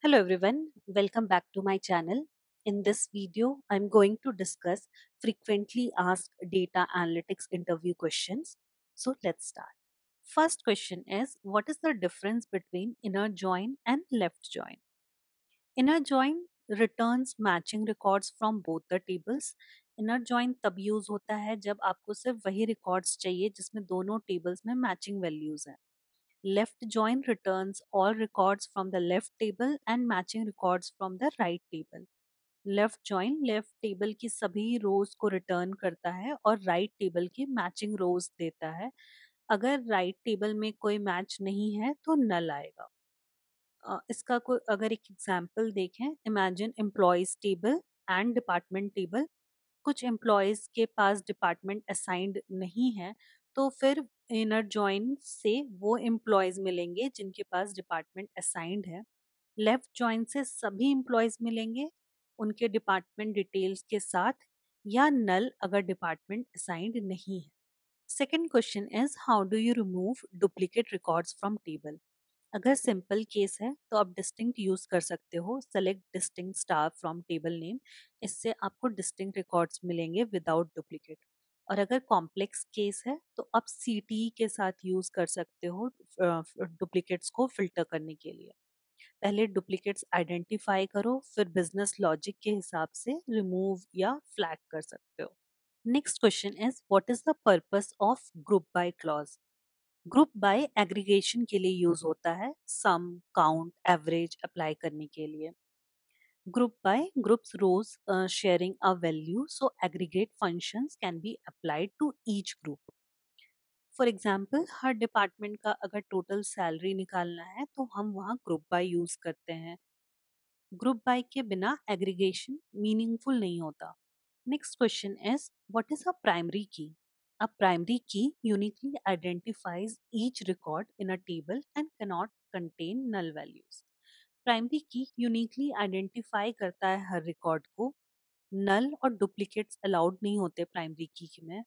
Hello everyone, welcome back to my channel. In this video, I'm going to discuss frequently asked data analytics interview questions. So let's start. First question is, what is the difference between inner join and left join? Inner join returns matching records from both the tables. Inner join तब use होता है जब आपको सिर्फ वही records चाहिए जिसमें दोनों टेबल्स में मैचिंग वैल्यूज हैं. Left join returns all records from the left table and matching records from the right table. Left join left table की सभी रोज को रिटर्न करता है और राइट टेबल की मैचिंग रोज देता है. अगर राइट टेबल में कोई मैच नहीं है तो नल आएगा. इसका कोई अगर एक एग्जांपल देखें, imagine employees table and department table. कुछ एम्प्लॉयज के पास डिपार्टमेंट असाइंड नहीं है, तो फिर इनर जॉइन से वो एम्प्लॉयज मिलेंगे जिनके पास डिपार्टमेंट असाइंड है. लेफ्ट जॉइन से सभी एम्प्लॉयज मिलेंगे उनके डिपार्टमेंट डिटेल्स के साथ, या नल अगर डिपार्टमेंट असाइंड नहीं है. Second question is, how do you remove duplicate records from table? अगर सिंपल केस है तो आप डिस्टिंक्ट यूज कर सकते हो, select distinct star from table name. इससे आपको डिस्टिंक्ट रिकॉर्ड्स मिलेंगे विदाउट डुप्लीकेट. और अगर कॉम्प्लेक्स केस है तो आप सीटी के साथ यूज कर सकते हो डुप्लीकेट्स को फिल्टर करने के लिए. पहले डुप्लीकेट्स आइडेंटिफाई करो, फिर बिजनेस लॉजिक के हिसाब से रिमूव या फ्लैग कर सकते हो. Next question is, what is the purpose of group by clause? Group by aggregation के लिए यूज होता है, सम, काउंट, एवरेज अप्लाई करने के लिए. Group by groups rows sharing a value, so aggregate functions can be applied to each group. For example, her department का अगर total salary निकालना है तो हम वहाँ ग्रुप बाय यूज करते हैं. ग्रुप बाय के बिना एग्रीगेशन मीनिंगफुल नहीं होता. Next question is, what is a primary की? A primary key uniquely identifies each record in a table and cannot contain null values. Primary की यूनिकली आइडेंटिफाई करता है हर रिकॉर्ड को. नल और डुप्लीकेट्स अलाउड नहीं होते प्राइमरी की में.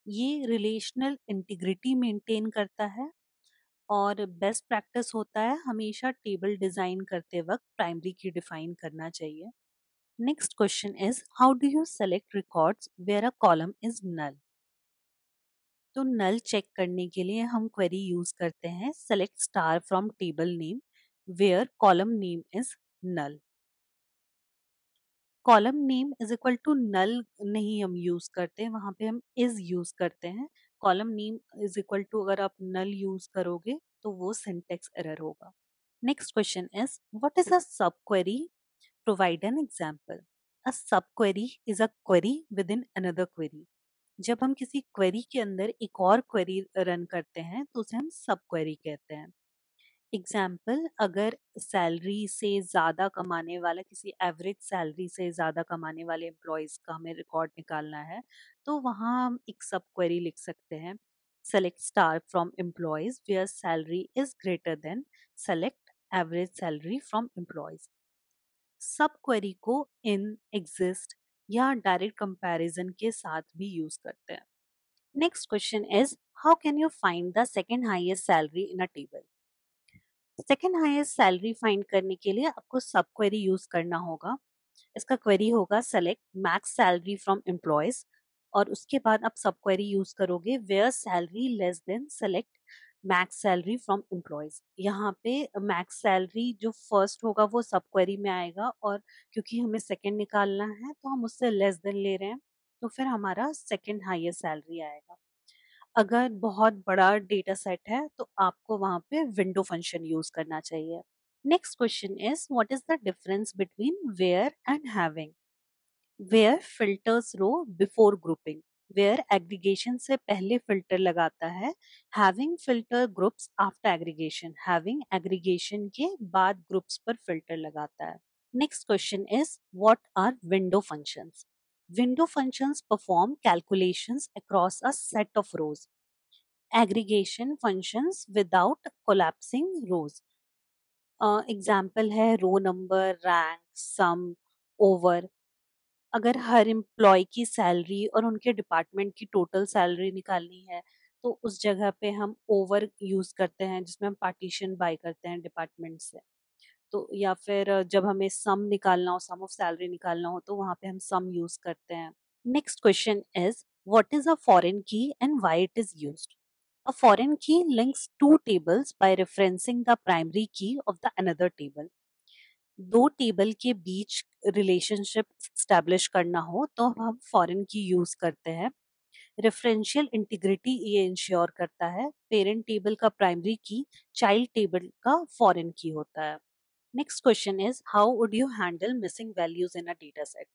ये रिलेशनल इंटीग्रिटी मेंटेन करता है. और बेस्ट प्रैक्टिस होता है हमेशा टेबल डिजाइन करते वक्त प्राइमरी की डिफाइन करना चाहिए. Next question is, how do you select records where a column is null? तो नल चेक करने के लिए हम क्वेरी यूज करते हैं, select star from table name where column name is null. Column name is equal to null नहीं हम use करते, वहां पे हम इज यूज करते हैं. Column name is equal to अगर आप नल यूज करोगे तो वो सिंटेक्स एरर होगा. Next question is, what is a sub query? Provide an example. A sub query is a query within another query. जब हम किसी क्वेरी के अंदर एक और क्वेरी रन करते हैं तो उसे हम सब क्वेरी कहते हैं. एग्जाम्पल, अगर सैलरी से ज़्यादा कमाने वाला, किसी एवरेज सैलरी से ज़्यादा कमाने वाले एम्प्लॉयज़ का हमें रिकॉर्ड निकालना है तो वहाँ हम एक सब क्वेरी लिख सकते हैं, select star from employees where salary is greater than select average salary from employees. Sub query को इन, एग्जिस्ट या डायरेक्ट कंपैरिजन के साथ भी यूज करते हैं. Next question is, how can you find the second highest salary in a table? Second highest salary find करने के लिए आपको सब क्वेरी यूज करना होगा. इसका क्वेरी होगा, select max salary from employees, और उसके बाद आप सब क्वेरी यूज करोगे where salary less than select max salary from employees. यहाँ पे मैक्स सैलरी जो फर्स्ट होगा वो सब क्वेरी में आएगा, और क्योंकि हमें सेकेंड निकालना है तो हम उससे लेस देन ले रहे हैं, तो फिर हमारा सेकेंड हाईएस्ट सैलरी आएगा. अगर बहुत बड़ा डेटा सेट है तो आपको वहां पे विंडो फंक्शन यूज करना चाहिए. Next question is, what is the difference between where and having? Where filters row before grouping. Where aggregation से पहले फिल्टर लगाता है, having filter groups after aggregation. Having aggregation के बाद ग्रुप्स पर फिल्टर लगाता है. Next question is, what are window functions? Window functions perform calculations across a set of rows. Aggregation functions without collapsing rows. Example है रो number, rank, सम, over. अगर हर employ की salary और उनके डिपार्टमेंट की टोटल सैलरी निकालनी है तो उस जगह पे हम ओवर यूज करते हैं जिसमें हम पार्टीशन बाय करते हैं डिपार्टमेंट से. तो या फिर जब हमें सम निकालना हो, सम ऑफ सैलरी निकालना हो, तो वहाँ पे हम सम यूज़ करते हैं। Next question is what is a foreign key and why it is used? A foreign key links two tables by referencing the primary key of the another table. दो table के बीच रिलेशनशिप स्टैब्लिश करना हो तो हम foreign की use करते हैं। Referential integrity ये इंश्योर करता है। पेरेंट टेबल का प्राइमरी की चाइल्ड टेबल का फॉरेन की होता है। Next question is how would you handle missing values in a data set?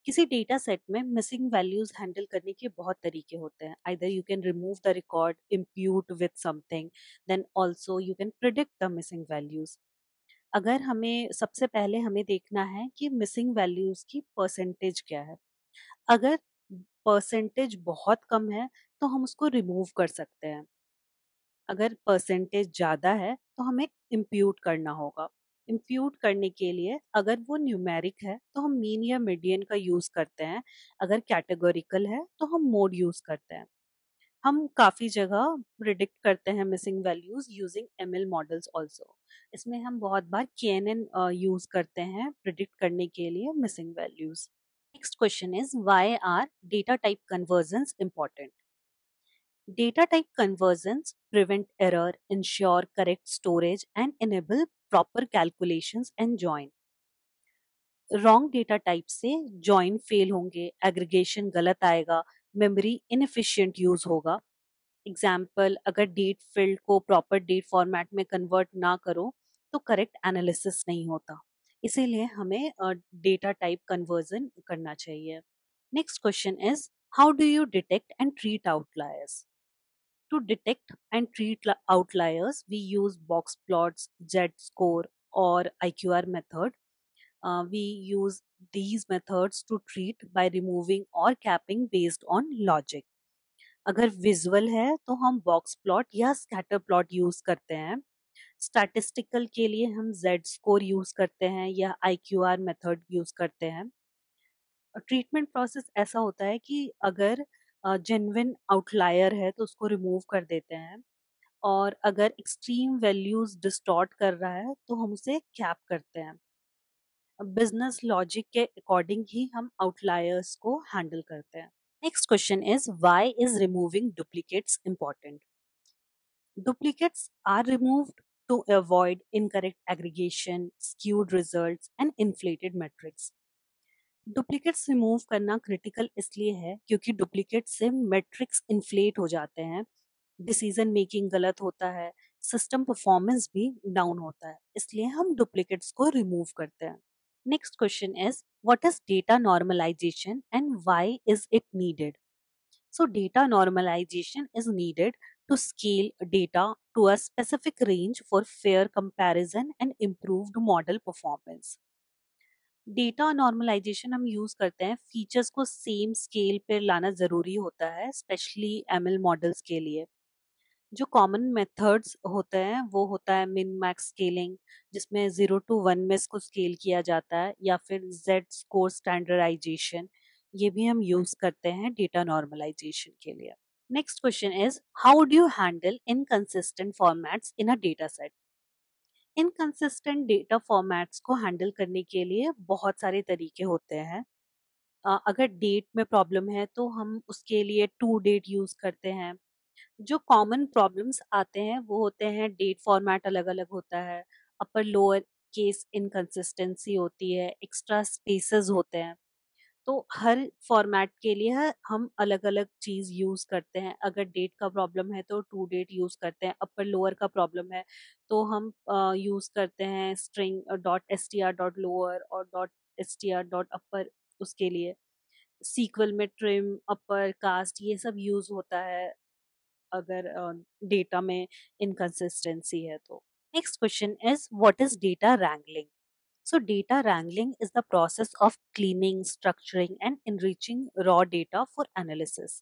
किसी डेटा सेट में मिसिंग वैल्यूज हैंडल करने के बहुत तरीके होते हैं। Either you can remove the record, impute with something, then also you can predict the missing values. अगर हमें सबसे पहले हमें देखना है कि मिसिंग वैल्यूज की परसेंटेज क्या है। अगर परसेंटेज बहुत कम है तो हम उसको रिमूव कर सकते हैं। अगर परसेंटेज ज़्यादा है तो हमें इम्प्यूट करना होगा। इम्प्यूट करने के लिए अगर वो न्यूमेरिक है तो हम मीन या मीडियन का यूज़ करते हैं। अगर कैटेगोरिकल है तो हम मोड यूज़ करते हैं। हम काफ़ी जगह प्रिडिक्ट करते हैं missing values using ML models also. इसमें हम बहुत बार केएनएन यूज़ करते हैं प्रिडिक्ट करने के लिए missing values. Next question is why are data type conversions important? Data type conversions prevent error, ensure correct storage, and enable proper calculations and join. Wrong data type से join fail होंगे, aggregation गलत आएगा, memory inefficient use होगा। Example, अगर date field को proper date format में convert ना करो तो करेक्ट एनालिसिस नहीं होता। इसीलिए हमें डेटा टाइप कन्वर्जन करना चाहिए। Next question is how do you detect and treat outliers? To detect and treat outliers, we use box plots, Z-score, or IQR method. We use these methods to treat by removing or capping based on logic. अगर visual है तो हम box plot या scatter plot use करते हैं। Statistical के लिए हम जेड स्कोर यूज करते हैं या IQR मेथड यूज करते हैं। ट्रीटमेंट प्रोसेस ऐसा होता है कि अगर जेन्युइन आउटलायर है तो उसको रिमूव कर देते हैं, और अगर एक्सट्रीम वैल्यूज डिस्टॉर्ट कर रहा है तो हम उसे कैप करते हैं। बिजनेस लॉजिक के अकॉर्डिंग ही हम आउटलायर्स को हैंडल करते हैं। Next question is why is removing duplicates important? Duplicates are removed to avoid incorrect aggregation, skewed results, and inflated metrics. Duplicates remove करना क्रिटिकल इसलिए है क्योंकि डुप्लीकेट से मेट्रिक्स इन्फ्लेट हो जाते हैं, डिसीजन मेकिंग गलत होता है, सिस्टम परफॉर्मेंस भी डाउन होता है। इसलिए हम डुप्लीकेट्स को रिमूव करते हैं। Next question is what is data normalization and why is it needed? So data normalization is needed to scale data to a specific range for fair comparison and improved model performance. Data normalization हम use करते हैं features को same scale पे लाना जरूरी होता है, specially ML models के लिए। जो कॉमन मेथड्स होते हैं वो होता है मिन मैक्स स्केलिंग, जिसमें 0 to 1 में इसको स्केल किया जाता है, या फिर जेड स्कोर स्टैंडर्डाइजेशन। ये भी हम यूज करते हैं डेटा नॉर्मलाइजेशन के लिए। Next question is how would you handle inconsistent formats in a data set? Inconsistent data formats को हैंडल करने के लिए बहुत सारे तरीके होते हैं। अगर डेट में प्रॉब्लम है तो हम उसके लिए टू डेट यूज करते हैं। जो कॉमन प्रॉब्लम्स आते हैं वो होते हैं डेट फॉर्मेट अलग अलग होता है, अपर लोअर केस इनकंसिस्टेंसी होती है, एक्स्ट्रा स्पेसेस होते हैं। तो हर फॉर्मेट के लिए हम अलग अलग चीज यूज करते हैं। अगर डेट का प्रॉब्लम है तो टू डेट यूज करते हैं, अपर लोअर का प्रॉब्लम है तो हम यूज करते हैं string dot S T R dot lower और dot S T R dot upper. उसके लिए सीक्वल में ट्रिम, अपर, कास्ट, ये सब यूज होता है अगर डेटा में इनकंसिस्टेंसी है तो। Next question is what is data wrangling? So, data wrangling is the process of cleaning, structuring, and enriching raw data for analysis.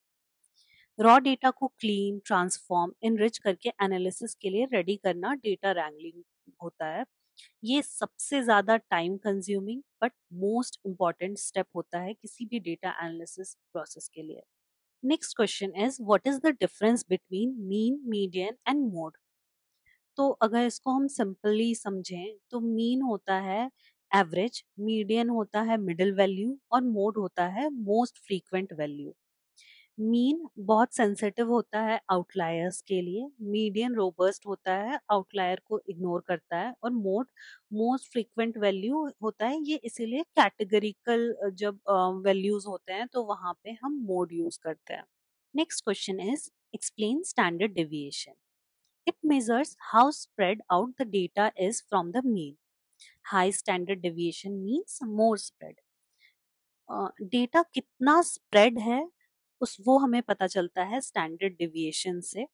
Raw data को clean, transform, enrich करके analysis के लिए ready करना data wrangling होता है। ये सबसे ज़्यादा time consuming but most important step होता है किसी भी डेटा एनालिसिस प्रोसेस के लिए। Next question is what is the difference between mean, median and mode? तो अगर इसको हम सिंपली समझें तो मीन होता है एवरेज, मीडियन होता है मिडिल वैल्यू और मोड होता है मोस्ट फ्रीक्वेंट वैल्यू। मीन बहुत सेंसिटिव होता है आउटलायर्स के लिए, मीडियन रोबस्ट होता है, आउटलायर को इग्नोर करता है, और मोड मोस्ट फ्रीक्वेंट वैल्यू होता है। ये इसीलिए कैटेगरिकल जब वैल्यूज होते हैं तो वहां पे हम मोड यूज करते हैं। Next question is explain standard deviation. It measures how spread out the data is from the mean. High standard deviation means more spread. Data कितना स्प्रेड है उस वो हमें पता चलता है स्टैंडर्ड डेविएशन से।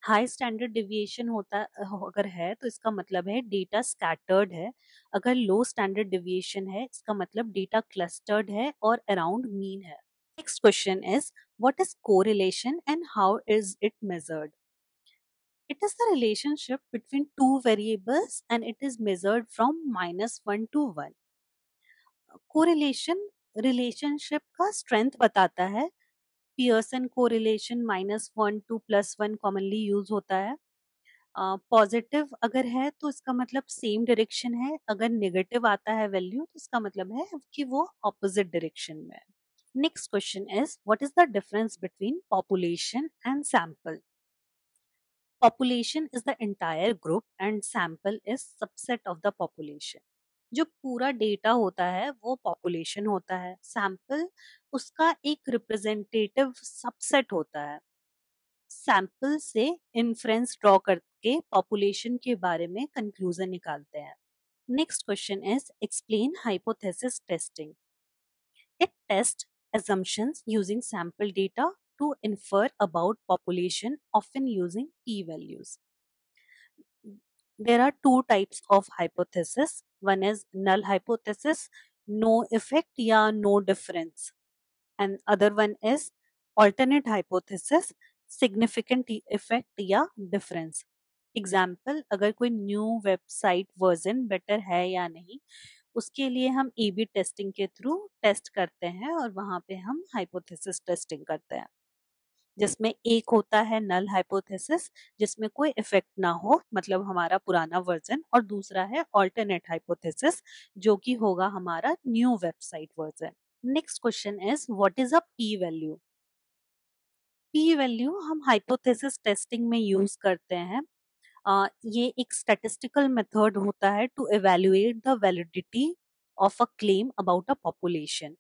हाई स्टैंडर्ड डेविएशन होता अगर है तो इसका मतलब है डेटा स्कैटर्ड है। अगर लो स्टैंडर्ड डेविएशन है इसका मतलब डेटा क्लस्टर्ड है और अराउंड मीन है। Next question is what is correlation and how is it measured. It is the relationship between two variables and it is measured from -1 to 1। Correlation relationship का strength बताता है। Pearson correlation -1 to +1 commonly use होता है। Positive अगर है तो इसका मतलब सेम डायरेक्शन है, अगर नेगेटिव आता है वैल्यू तो इसका मतलब है कि वो ऑपोजिट डायरेक्शन में है। Next question is what is the difference between population and sample. Population is the entire group and sample is subset of the population. जो पूरा डेटा होता है वो पॉपुलेशन होता है, सैंपल उसका एक रिप्रेजेंटेटिव सबसेट होता है। सैंपल से इन्फ्रेंस ड्रॉ करके पॉपुलेशन के बारे में कंक्लूजन निकालते हैं। Next question is explain hypothesis testing. It taste assumptions using sample data to infer about population, often using p-values. There are two types of hypothesis. One is null hypothesis, no effect या no difference. And other one is alternate hypothesis, significant effect या difference. Example, अगर कोई new website version better है या नहीं, उसके लिए हम ए बी टेस्टिंग के थ्रू टेस्ट करते हैं और वहां पे हम हाइपोथेसिस टेस्टिंग करते हैं, जिसमें एक होता है नल हाइपोथेसिस जिसमें कोई इफेक्ट ना हो, मतलब हमारा पुराना वर्जन, और दूसरा है ऑल्टरनेट हाइपोथेसिस जो कि होगा हमारा new website version. Next question is what is a p value. P value हम हाइपोथेसिस टेस्टिंग में यूज करते हैं। ये एक स्टैटिस्टिकल मेथड होता है to evaluate the validity of a claim about a population.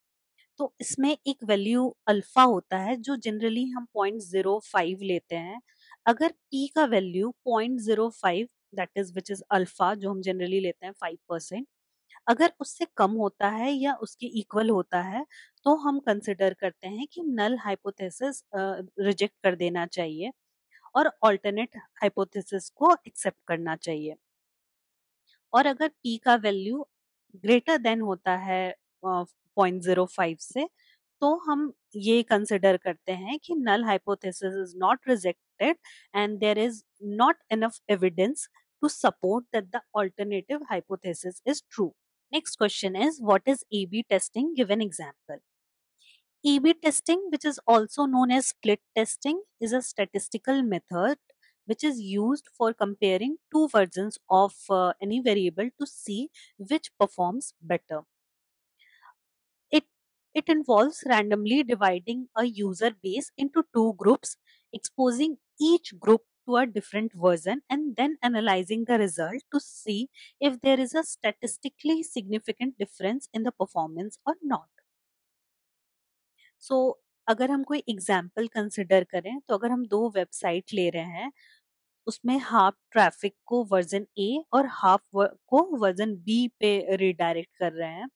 तो इसमें एक वैल्यू अल्फा होता है जो जनरली हम 0.05 लेते हैं। अगर p का value 0.05, that is which is alpha जो हम जनरली लेते हैं 5%, अगर उससे कम होता है या उसके इक्वल होता है तो हम कंसिडर करते हैं कि नल हाइपोथेसिस रिजेक्ट कर देना चाहिए और ऑल्टरनेट हाइपोथेसिस को एक्सेप्ट करना चाहिए। और अगर p का वैल्यू ग्रेटर देन होता है 0.05 से, तो हम ये कंसिडर करते हैं कि null hypothesis is not rejected and there is not enough evidence to support that the alternative hypothesis is true. Next question is what is A/B testing? Give an example. A/B testing, which is also known as split testing, is a statistical method which is used for comparing two versions of any variable to see which performs better. It it involves randomly dividing a user base into two groups, exposing each group to a different version, and then analyzing the result to see if there is a statistically significant difference in the performance or not. सो अगर हम कोई example consider करें तो अगर हम दो website ले रहे हैं, उसमें हाफ ट्रैफिक को वर्जन ए और हाफ को वर्जन बी पे रिडायरेक्ट कर रहे हैं,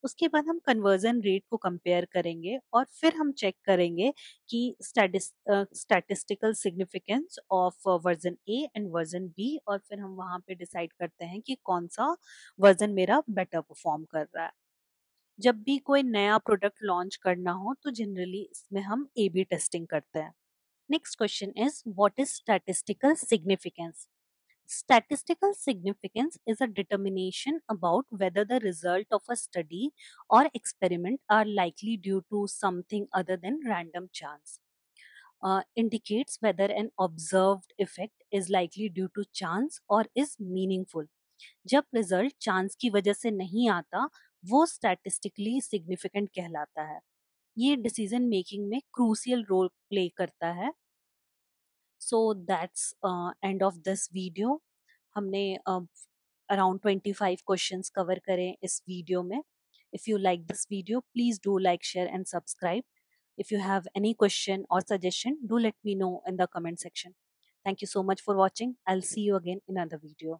उसके बाद हम कन्वर्जन रेट को कंपेयर करेंगे और फिर हम चेक करेंगे कि statistical significance of version A and version B, और फिर हम वहां पे डिसाइड करते हैं कि कौन सा वर्जन मेरा बेटर परफॉर्म कर रहा है। जब भी कोई नया प्रोडक्ट लॉन्च करना हो तो जनरली इसमें हम ए बी टेस्टिंग करते हैं। Next question is what is statistical significance. Statistical significance is a determination about whether the result of a study or experiment are likely due to something other than random chance. indicates whether an observed effect is likely due to chance or is meaningful. जब result chance की वजह से नहीं आता, वो statistically significant कहलाता है. ये डिसीजन मेकिंग में क्रूशियल रोल प्ले करता है. So that's end of this video. हमने अराउंड 25 क्वेश्चंस कवर करें इस वीडियो में. If you like this video, please do like, share and subscribe. If you have any question or suggestion, do let me know in the comment section. Thank you so much for watching. I'll see you again in another video.